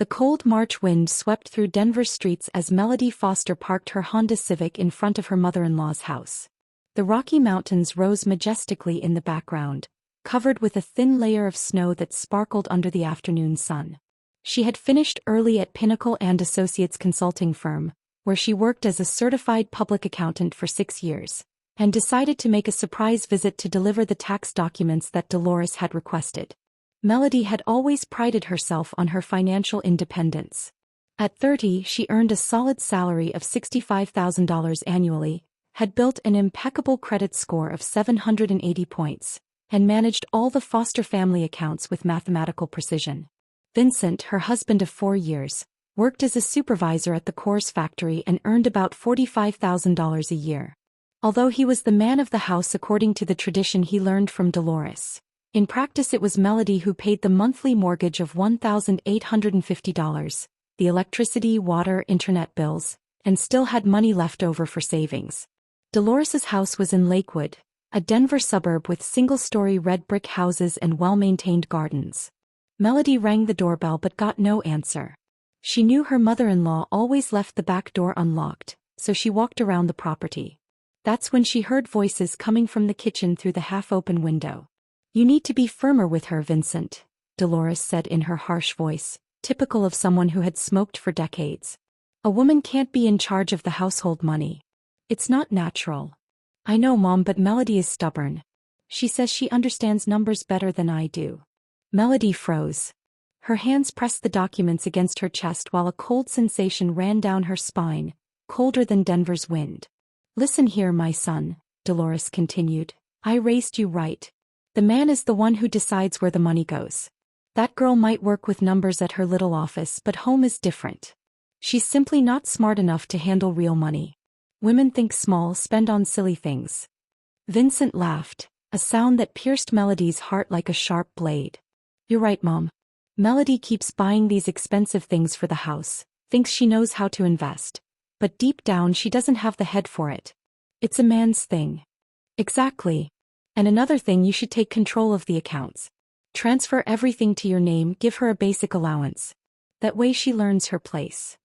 The cold March wind swept through Denver's streets as Melody Foster parked her Honda Civic in front of her mother-in-law's house. The Rocky Mountains rose majestically in the background, covered with a thin layer of snow that sparkled under the afternoon sun. She had finished early at Pinnacle and Associates consulting firm, where she worked as a certified public accountant for 6 years, and decided to make a surprise visit to deliver the tax documents that Dolores had requested. Melody had always prided herself on her financial independence. At 30, she earned a solid salary of $65,000 annually, had built an impeccable credit score of 780 points, and managed all the Foster family accounts with mathematical precision. Vincent, her husband of 4 years, worked as a supervisor at the Coors factory and earned about $45,000 a year. Although he was the man of the house according to the tradition he learned from Dolores, in practice it was Melody who paid the monthly mortgage of $1,850, the electricity, water, internet bills, and still had money left over for savings. Dolores's house was in Lakewood, a Denver suburb with single-story red brick houses and well-maintained gardens. Melody rang the doorbell but got no answer. She knew her mother-in-law always left the back door unlocked, so she walked around the property. That's when she heard voices coming from the kitchen through the half-open window. "You need to be firmer with her, Vincent," Dolores said in her harsh voice, typical of someone who had smoked for decades. "A woman can't be in charge of the household money. It's not natural." "I know, Mom, but Melody is stubborn. She says she understands numbers better than I do." Melody froze. Her hands pressed the documents against her chest while a cold sensation ran down her spine, colder than Denver's wind. "Listen here, my son," Dolores continued. "I raised you right. The man is the one who decides where the money goes. That girl might work with numbers at her little office, but home is different. She's simply not smart enough to handle real money. Women think small, spend on silly things." Vincent laughed, a sound that pierced Melody's heart like a sharp blade. "You're right, Mom. Melody keeps buying these expensive things for the house, thinks she knows how to invest, but deep down she doesn't have the head for it. It's a man's thing." "Exactly. And another thing, you should take control of the accounts. Transfer everything to your name, give her a basic allowance. That way she learns her place."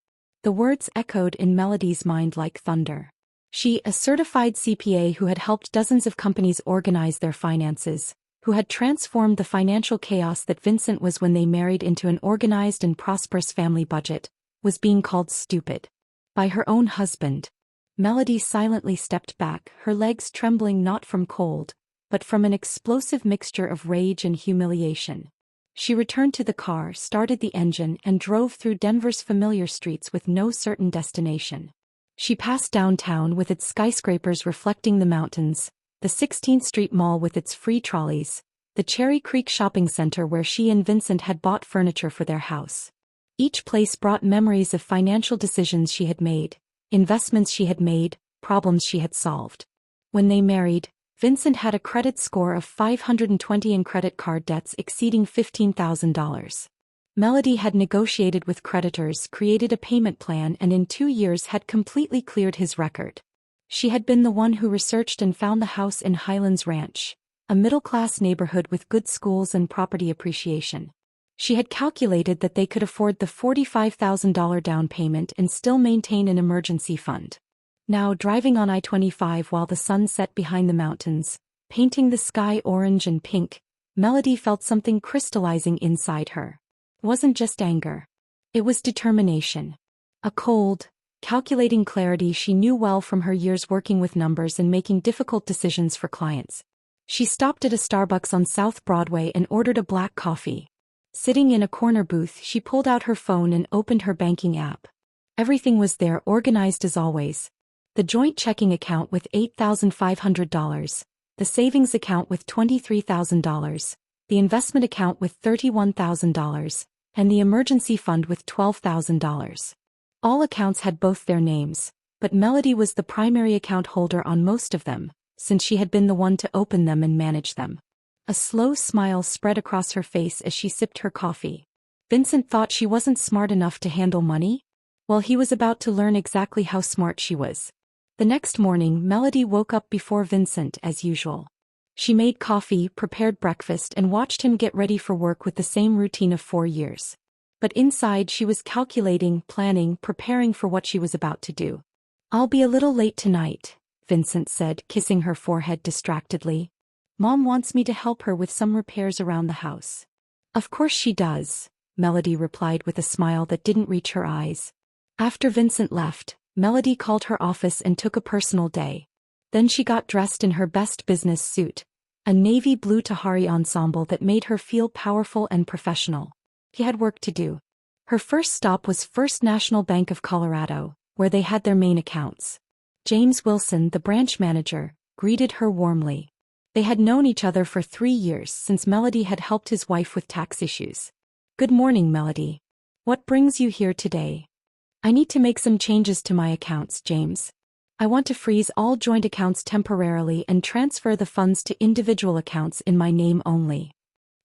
The words echoed in Melody's mind like thunder. She, a certified CPA who had helped dozens of companies organize their finances, who had transformed the financial chaos that Vincent was when they married into an organized and prosperous family budget, was being called stupid by her own husband. Melody silently stepped back, her legs trembling not from cold, but from an explosive mixture of rage and humiliation. She returned to the car, started the engine, and drove through Denver's familiar streets with no certain destination. She passed downtown with its skyscrapers reflecting the mountains, the 16th Street Mall with its free trolleys, the Cherry Creek Shopping Center where she and Vincent had bought furniture for their house. Each place brought memories of financial decisions she had made, investments she had made, problems she had solved. When they married, Vincent had a credit score of 520 and credit card debts exceeding $15,000. Melody had negotiated with creditors, created a payment plan, and in 2 years had completely cleared his record. She had been the one who researched and found the house in Highlands Ranch, a middle-class neighborhood with good schools and property appreciation. She had calculated that they could afford the $45,000 down payment and still maintain an emergency fund. Now, driving on I-25 while the sun set behind the mountains, painting the sky orange and pink, Melody felt something crystallizing inside her. It wasn't just anger. It was determination. A cold, calculating clarity she knew well from her years working with numbers and making difficult decisions for clients. She stopped at a Starbucks on South Broadway and ordered a black coffee. Sitting in a corner booth, she pulled out her phone and opened her banking app. Everything was there, organized as always. The joint checking account with $8,500, the savings account with $23,000, the investment account with $31,000, and the emergency fund with $12,000. All accounts had both their names, but Melody was the primary account holder on most of them, since she had been the one to open them and manage them. A slow smile spread across her face as she sipped her coffee. Vincent thought she wasn't smart enough to handle money? Well, he was about to learn exactly how smart she was. The next morning, Melody woke up before Vincent as usual. She made coffee, prepared breakfast, and watched him get ready for work with the same routine of 4 years. But inside she was calculating, planning, preparing for what she was about to do. "I'll be a little late tonight," Vincent said, kissing her forehead distractedly. "Mom wants me to help her with some repairs around the house." "Of course she does," Melody replied with a smile that didn't reach her eyes. After Vincent left, Melody called her office and took a personal day. Then she got dressed in her best business suit, a navy blue Tahari ensemble that made her feel powerful and professional. She had work to do. Her first stop was First National Bank of Colorado, where they had their main accounts. James Wilson, the branch manager, greeted her warmly. They had known each other for 3 years since Melody had helped his wife with tax issues. "Good morning, Melody. What brings you here today?" "I need to make some changes to my accounts, James. I want to freeze all joint accounts temporarily and transfer the funds to individual accounts in my name only."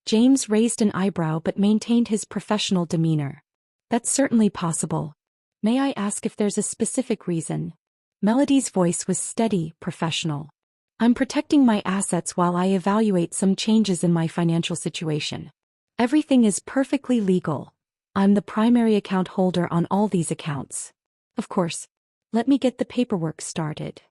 James raised an eyebrow but maintained his professional demeanor. "That's certainly possible. May I ask if there's a specific reason?" Melody's voice was steady, professional. "I'm protecting my assets while I evaluate some changes in my financial situation. Everything is perfectly legal. I'm the primary account holder on all these accounts. Of course. Let me get the paperwork started."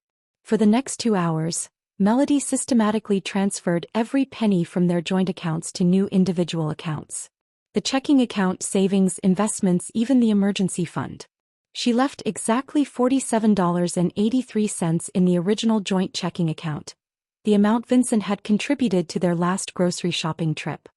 For the next 2 hours, Melody systematically transferred every penny from their joint accounts to new individual accounts. The checking account, savings, investments, even the emergency fund. She left exactly $47.83 in the original joint checking account, the amount Vincent had contributed to their last grocery shopping trip.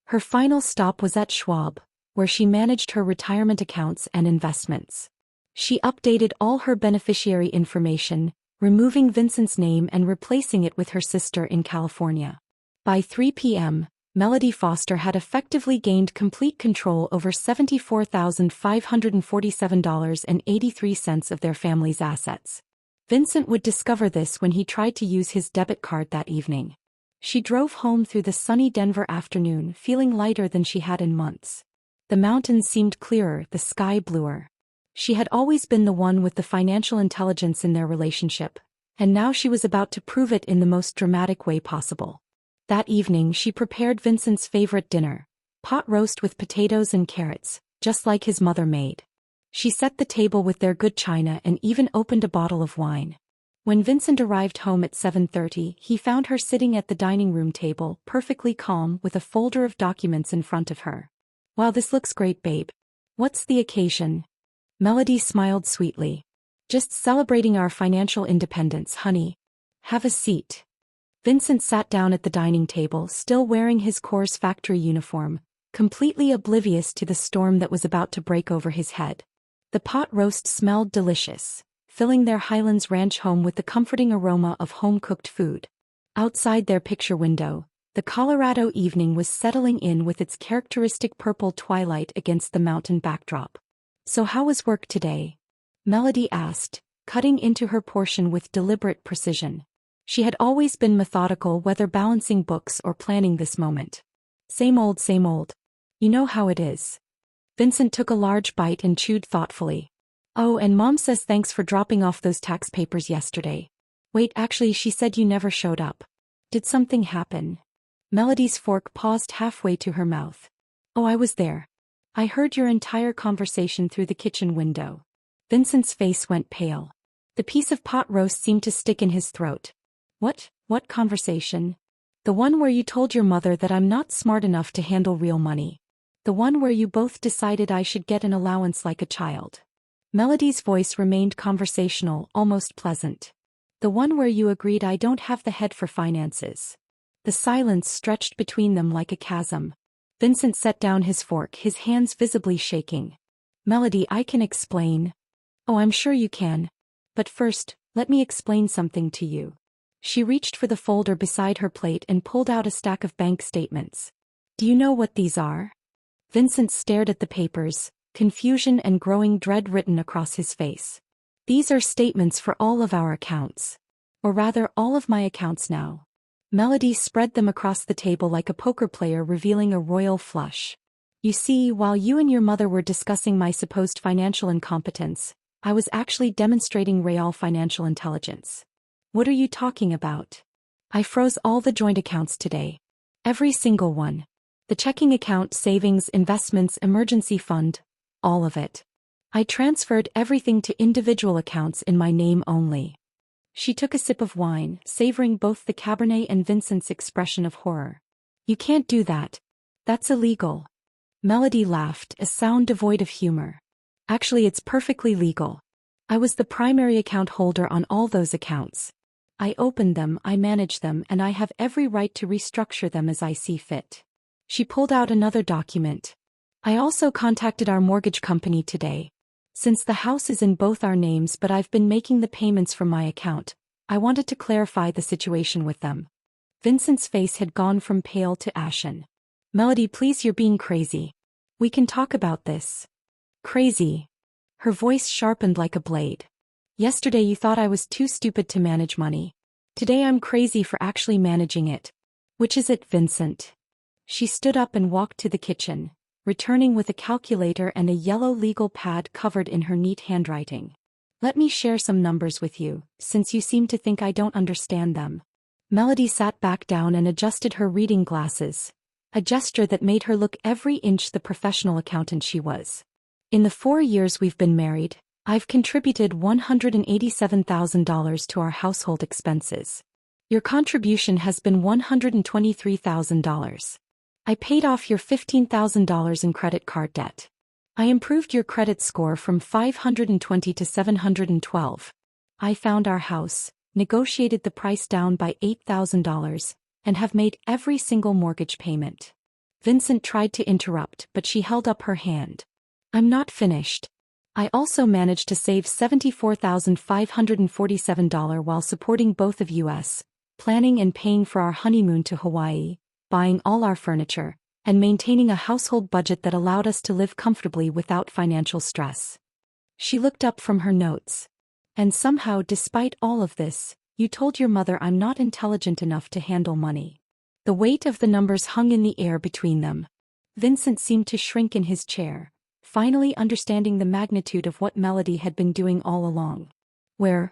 Her final stop was at Schwab, where she managed her retirement accounts and investments. She updated all her beneficiary information, removing Vincent's name and replacing it with her sister in California. By 3 p.m., Melody Foster had effectively gained complete control over $74,547.83 of their family's assets. Vincent would discover this when he tried to use his debit card that evening. She drove home through the sunny Denver afternoon, feeling lighter than she had in months. The mountains seemed clearer, the sky bluer. She had always been the one with the financial intelligence in their relationship, and now she was about to prove it in the most dramatic way possible. That evening she prepared Vincent's favorite dinner, pot roast with potatoes and carrots, just like his mother made. She set the table with their good china and even opened a bottle of wine. When Vincent arrived home at 7:30, he found her sitting at the dining room table, perfectly calm, with a folder of documents in front of her. "Wow, this looks great, babe. What's the occasion?" Melody smiled sweetly. "Just celebrating our financial independence, honey. Have a seat." Vincent sat down at the dining table, still wearing his Coors factory uniform, completely oblivious to the storm that was about to break over his head. The pot roast smelled delicious, filling their Highlands Ranch home with the comforting aroma of home-cooked food. Outside their picture window, the Colorado evening was settling in with its characteristic purple twilight against the mountain backdrop. "So how was work today?" Melody asked, cutting into her portion with deliberate precision. She had always been methodical, whether balancing books or planning this moment. Same old, same old. You know how it is." Vincent took a large bite and chewed thoughtfully. "Oh, and Mom says thanks for dropping off those tax papers yesterday. Wait, actually she said you never showed up. Did something happen?" Melody's fork paused halfway to her mouth. "Oh, I was there. I heard your entire conversation through the kitchen window." Vincent's face went pale. The piece of pot roast seemed to stick in his throat. What conversation?" "The one where you told your mother that I'm not smart enough to handle real money. The one where you both decided I should get an allowance like a child." Melody's voice remained conversational, almost pleasant. "The one where you agreed I don't have the head for finances." The silence stretched between them like a chasm. Vincent set down his fork, his hands visibly shaking. "Melody, I can explain." "Oh, I'm sure you can. But first, let me explain something to you." She reached for the folder beside her plate and pulled out a stack of bank statements. "Do you know what these are?" Vincent stared at the papers, confusion and growing dread written across his face. "These are statements for all of our accounts. Or rather, all of my accounts now." Melody spread them across the table like a poker player revealing a royal flush. "You see, while you and your mother were discussing my supposed financial incompetence, I was actually demonstrating real financial intelligence." "What are you talking about?" "I froze all the joint accounts today. Every single one. The checking account, savings, investments, emergency fund, all of it. I transferred everything to individual accounts in my name only. She took a sip of wine, savoring both the Cabernet and Vincent's expression of horror. You can't do that. That's illegal. Melody laughed, a sound devoid of humor. Actually, it's perfectly legal. I was the primary account holder on all those accounts. I opened them, I manage them, and I have every right to restructure them as I see fit. She pulled out another document. I also contacted our mortgage company today. Since the house is in both our names but I've been making the payments from my account, I wanted to clarify the situation with them. Vincent's face had gone from pale to ashen. Melody, please, you're being crazy. We can talk about this. Crazy. Her voice sharpened like a blade. Yesterday you thought I was too stupid to manage money. Today I'm crazy for actually managing it. Which is it, Vincent? She stood up and walked to the kitchen, returning with a calculator and a yellow legal pad covered in her neat handwriting. Let me share some numbers with you, since you seem to think I don't understand them. Melody sat back down and adjusted her reading glasses, a gesture that made her look every inch the professional accountant she was. In the 4 years we've been married, I've contributed $187,000 to our household expenses. Your contribution has been $123,000. I paid off your $15,000 in credit card debt. I improved your credit score from 520 to 712. I found our house, negotiated the price down by $8,000, and have made every single mortgage payment. Vincent tried to interrupt, but she held up her hand. I'm not finished. I also managed to save $74,547 while supporting both of us, planning and paying for our honeymoon to Hawaii, buying all our furniture, and maintaining a household budget that allowed us to live comfortably without financial stress. She looked up from her notes. And somehow, despite all of this, you told your mother I'm not intelligent enough to handle money. The weight of the numbers hung in the air between them. Vincent seemed to shrink in his chair, finally understanding the magnitude of what Melody had been doing all along. Where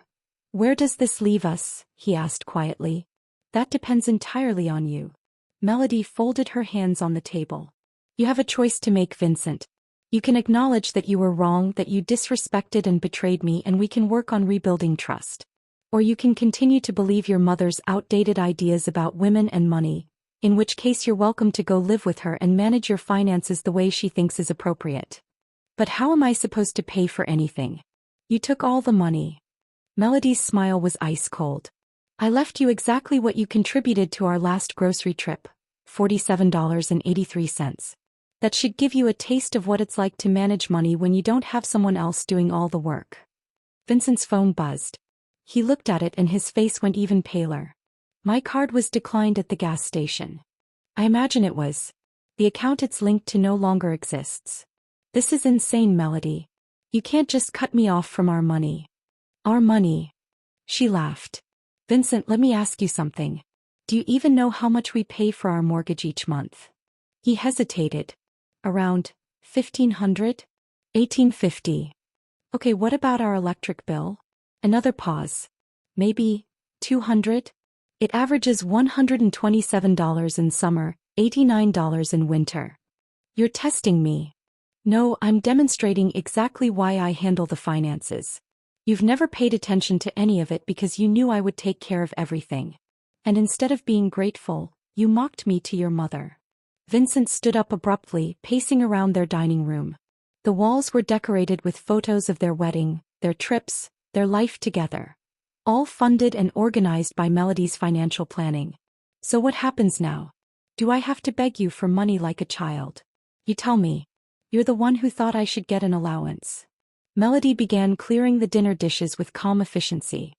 does this leave us? He asked quietly. That depends entirely on you. Melody folded her hands on the table. You have a choice to make, Vincent. You can acknowledge that you were wrong, that you disrespected and betrayed me, and we can work on rebuilding trust. Or you can continue to believe your mother's outdated ideas about women and money, in which case you're welcome to go live with her and manage your finances the way she thinks is appropriate. But how am I supposed to pay for anything? You took all the money. Melody's smile was ice cold. I left you exactly what you contributed to our last grocery trip, $47.83. That should give you a taste of what it's like to manage money when you don't have someone else doing all the work. Vincent's phone buzzed. He looked at it and his face went even paler. My card was declined at the gas station. I imagine it was. The account it's linked to no longer exists. This is insane, Melody. You can't just cut me off from our money. Our money. She laughed. Vincent, let me ask you something. Do you even know how much we pay for our mortgage each month? He hesitated. Around $1,500? $1,850. Okay, what about our electric bill? Another pause. Maybe $200? It averages $127 in summer, $89 in winter. You're testing me. No, I'm demonstrating exactly why I handle the finances. You've never paid attention to any of it because you knew I would take care of everything. And instead of being grateful, you mocked me to your mother. Vincent stood up abruptly, pacing around their dining room. The walls were decorated with photos of their wedding, their trips, their life together. All funded and organized by Melody's financial planning. So what happens now? Do I have to beg you for money like a child? You tell me. You're the one who thought I should get an allowance. Melody began clearing the dinner dishes with calm efficiency.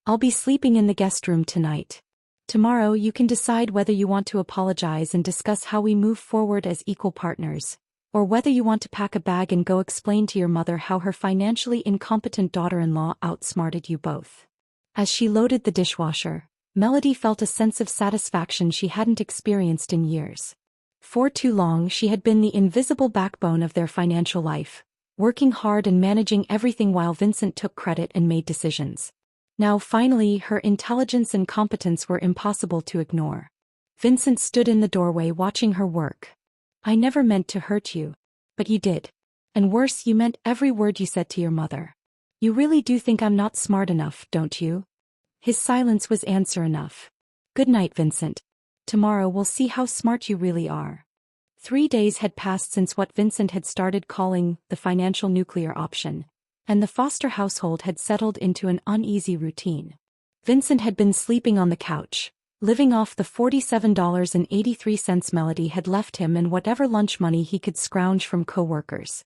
I'll be sleeping in the guest room tonight. Tomorrow you can decide whether you want to apologize and discuss how we move forward as equal partners, or whether you want to pack a bag and go explain to your mother how her financially incompetent daughter-in-law outsmarted you both. As she loaded the dishwasher, Melody felt a sense of satisfaction she hadn't experienced in years. For too long she had been the invisible backbone of their financial life, working hard and managing everything while Vincent took credit and made decisions. Now finally her intelligence and competence were impossible to ignore. Vincent stood in the doorway watching her work, I never meant to hurt you. But you did. And worse, you meant every word you said to your mother. You really do think I'm not smart enough, don't you? His silence was answer enough. Good night, Vincent. Tomorrow we'll see how smart you really are. 3 days had passed since what Vincent had started calling the financial nuclear option, and the Foster household had settled into an uneasy routine. Vincent had been sleeping on the couch, living off the $47.83 Melody had left him and whatever lunch money he could scrounge from co-workers.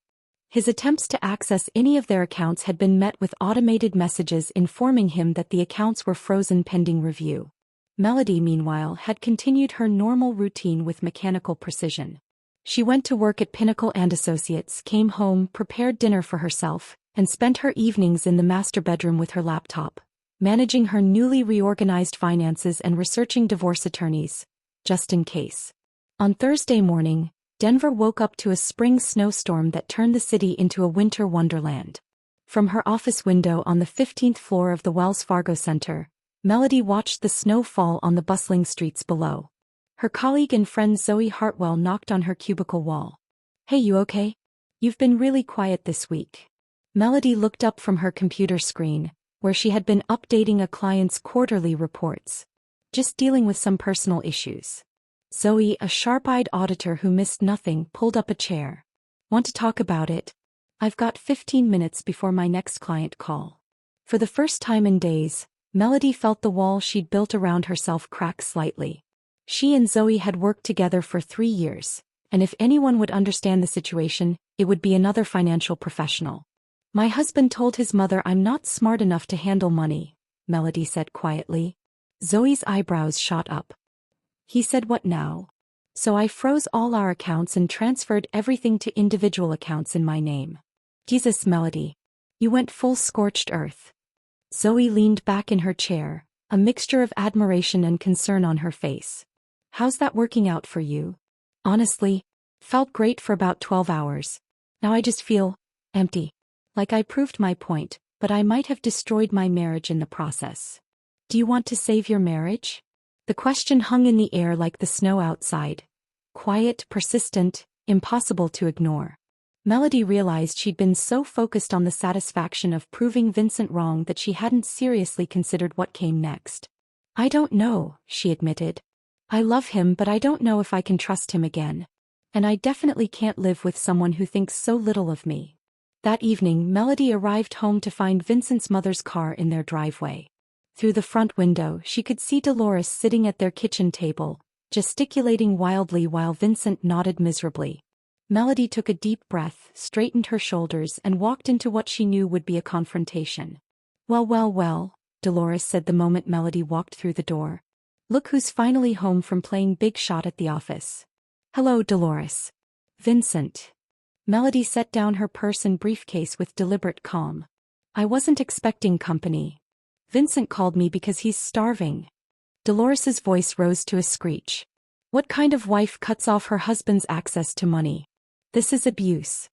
His attempts to access any of their accounts had been met with automated messages informing him that the accounts were frozen pending review. Melody, meanwhile, had continued her normal routine with mechanical precision. She went to work at Pinnacle & Associates, came home, prepared dinner for herself, and spent her evenings in the master bedroom with her laptop, managing her newly reorganized finances and researching divorce attorneys, just in case. On Thursday morning, Denver woke up to a spring snowstorm that turned the city into a winter wonderland. From her office window on the 15th floor of the Wells Fargo Center, Melody watched the snow fall on the bustling streets below. Her colleague and friend Zoe Hartwell knocked on her cubicle wall. Hey, you okay? You've been really quiet this week. Melody looked up from her computer screen, where she had been updating a client's quarterly reports. Just dealing with some personal issues. Zoe, a sharp-eyed auditor who missed nothing, pulled up a chair. Want to talk about it? I've got 15 minutes before my next client call. For the first time in days, Melody felt the wall she'd built around herself crack slightly. She and Zoe had worked together for 3 years, and if anyone would understand the situation, it would be another financial professional. My husband told his mother I'm not smart enough to handle money, Melody said quietly. Zoe's eyebrows shot up. He said what now? So I froze all our accounts and transferred everything to individual accounts in my name. Jesus, Melody. You went full scorched earth. Zoe leaned back in her chair, a mixture of admiration and concern on her face. How's that working out for you? Honestly, felt great for about 12 hours. Now I just feel empty. Like I proved my point, but I might have destroyed my marriage in the process. Do you want to save your marriage? The question hung in the air like the snow outside. Quiet, persistent, impossible to ignore. Melody realized she'd been so focused on the satisfaction of proving Vincent wrong that she hadn't seriously considered what came next. I don't know, she admitted. I love him, but I don't know if I can trust him again. And I definitely can't live with someone who thinks so little of me. That evening, Melody arrived home to find Vincent's mother's car in their driveway. Through the front window, she could see Dolores sitting at their kitchen table, gesticulating wildly while Vincent nodded miserably. Melody took a deep breath, straightened her shoulders, and walked into what she knew would be a confrontation. Well, Dolores said the moment Melody walked through the door. Look who's finally home from playing big shot at the office. Hello, Dolores. Vincent. Melody set down her purse and briefcase with deliberate calm. I wasn't expecting company. Vincent called me because he's starving. Dolores's voice rose to a screech. What kind of wife cuts off her husband's access to money? This is abuse.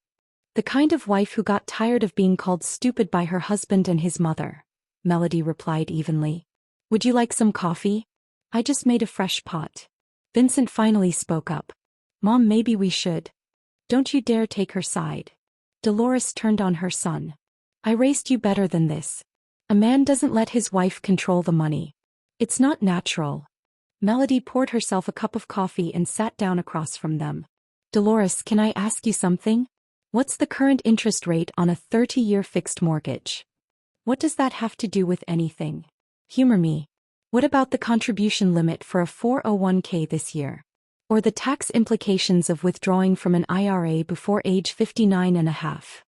The kind of wife who got tired of being called stupid by her husband and his mother, Melody replied evenly. Would you like some coffee? I just made a fresh pot. Vincent finally spoke up. Mom, maybe we should. Don't you dare take her side. Dolores turned on her son. I raised you better than this. A man doesn't let his wife control the money. It's not natural. Melody poured herself a cup of coffee and sat down across from them. Dolores, can I ask you something? What's the current interest rate on a 30-year fixed mortgage? What does that have to do with anything? Humor me. What about the contribution limit for a 401k this year? Or the tax implications of withdrawing from an IRA before age 59 and a half?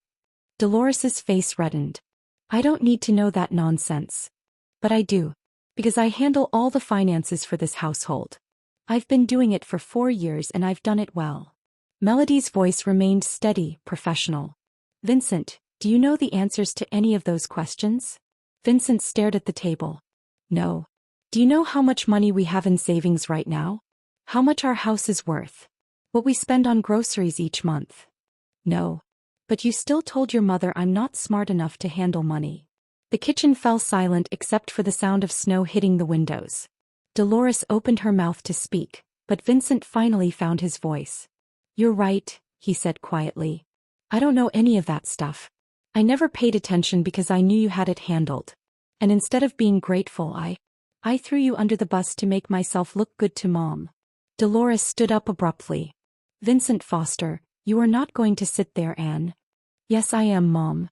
Dolores's face reddened. I don't need to know that nonsense. But I do. Because I handle all the finances for this household. I've been doing it for 4 years and I've done it well. Melody's voice remained steady, professional. Vincent, do you know the answers to any of those questions? Vincent stared at the table. No. Do you know how much money we have in savings right now? How much our house is worth? What we spend on groceries each month? No. But you still told your mother I'm not smart enough to handle money. The kitchen fell silent except for the sound of snow hitting the windows. Dolores opened her mouth to speak, but Vincent finally found his voice. You're right, he said quietly. I don't know any of that stuff. I never paid attention because I knew you had it handled. And instead of being grateful, I threw you under the bus to make myself look good to Mom. Dolores stood up abruptly. Vincent Foster, you are not going to sit there, Anne. Yes, I am, Mom.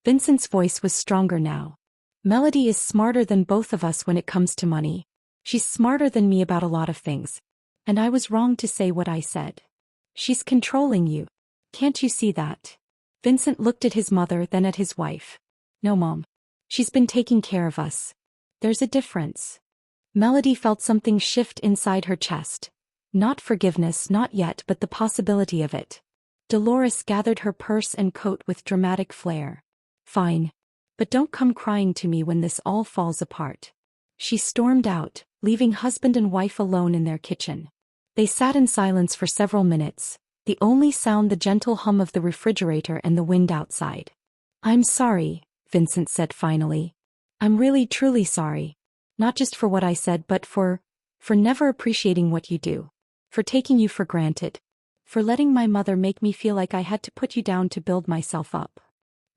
Vincent's voice was stronger now. Melody is smarter than both of us when it comes to money. She's smarter than me about a lot of things. And I was wrong to say what I said. She's controlling you. Can't you see that? Vincent looked at his mother, then at his wife. No, Mom. She's been taking care of us. There's a difference. Melody felt something shift inside her chest. Not forgiveness, not yet, but the possibility of it. Dolores gathered her purse and coat with dramatic flair. Fine. But don't come crying to me when this all falls apart. She stormed out, leaving husband and wife alone in their kitchen. They sat in silence for several minutes, the only sound the gentle hum of the refrigerator and the wind outside. I'm sorry, Vincent said finally. I'm really truly sorry. Not just for what I said, but for never appreciating what you do. For taking you for granted. For letting my mother make me feel like I had to put you down to build myself up.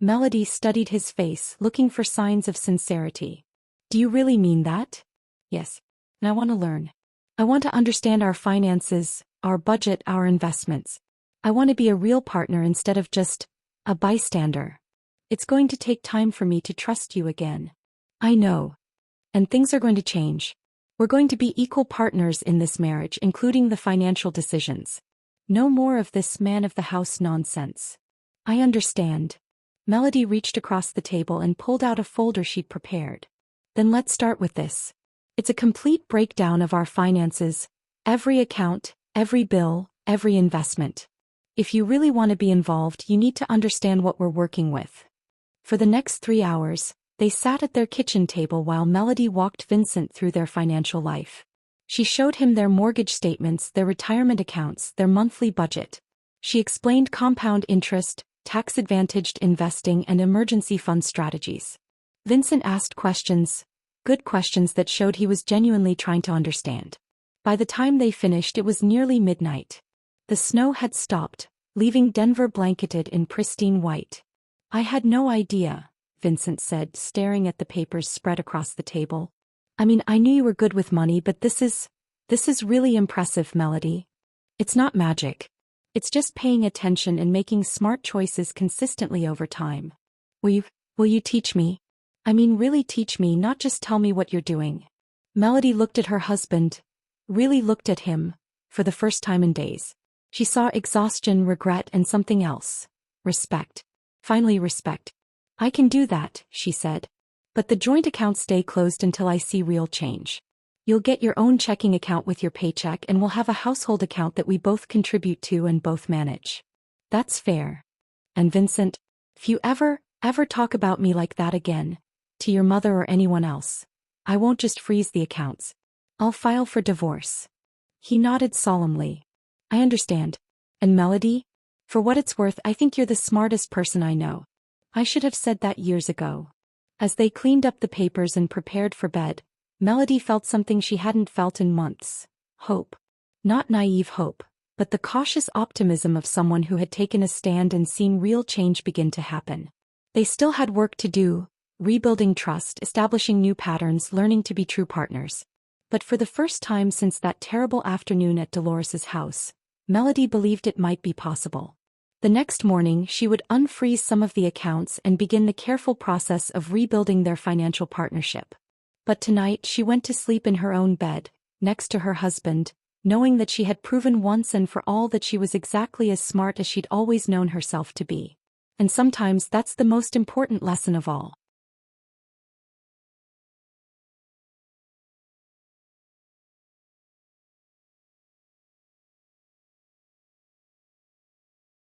Melody studied his face, looking for signs of sincerity. Do you really mean that? Yes. And I want to learn. I want to understand our finances, our budget, our investments. I want to be a real partner instead of just a bystander. It's going to take time for me to trust you again. I know. And things are going to change. We're going to be equal partners in this marriage, including the financial decisions. No more of this man of the house nonsense. I understand. Melody reached across the table and pulled out a folder she'd prepared. Then let's start with this. It's a complete breakdown of our finances, every account, every bill, every investment. If you really want to be involved, you need to understand what we're working with. For the next 3 hours, they sat at their kitchen table while Melody walked Vincent through their financial life. She showed him their mortgage statements, their retirement accounts, their monthly budget. She explained compound interest, tax-advantaged investing, and emergency fund strategies. Vincent asked questions, good questions that showed he was genuinely trying to understand. By the time they finished, it was nearly midnight. The snow had stopped, leaving Denver blanketed in pristine white. I had no idea, Vincent said, staring at the papers spread across the table. I mean, I knew you were good with money, but this is really impressive, Melody. It's not magic. It's just paying attention and making smart choices consistently over time. Will you teach me? I mean, really teach me, not just tell me what you're doing. Melody looked at her husband, really looked at him, for the first time in days. She saw exhaustion, regret, and something else. Respect. Finally, respect. I can do that, she said. But the joint accounts stay closed until I see real change. You'll get your own checking account with your paycheck, and we'll have a household account that we both contribute to and both manage. That's fair. And Vincent, if you ever talk about me like that again, to your mother or anyone else, I won't just freeze the accounts. I'll file for divorce. He nodded solemnly. I understand. And Melody? For what it's worth, I think you're the smartest person I know. I should have said that years ago. As they cleaned up the papers and prepared for bed, Melody felt something she hadn't felt in months. Hope. Not naive hope, but the cautious optimism of someone who had taken a stand and seen real change begin to happen. They still had work to do, rebuilding trust, establishing new patterns, learning to be true partners. But for the first time since that terrible afternoon at Dolores's house, Melody believed it might be possible. The next morning, she would unfreeze some of the accounts and begin the careful process of rebuilding their financial partnership. But tonight she went to sleep in her own bed, next to her husband, knowing that she had proven once and for all that she was exactly as smart as she'd always known herself to be. And sometimes that's the most important lesson of all.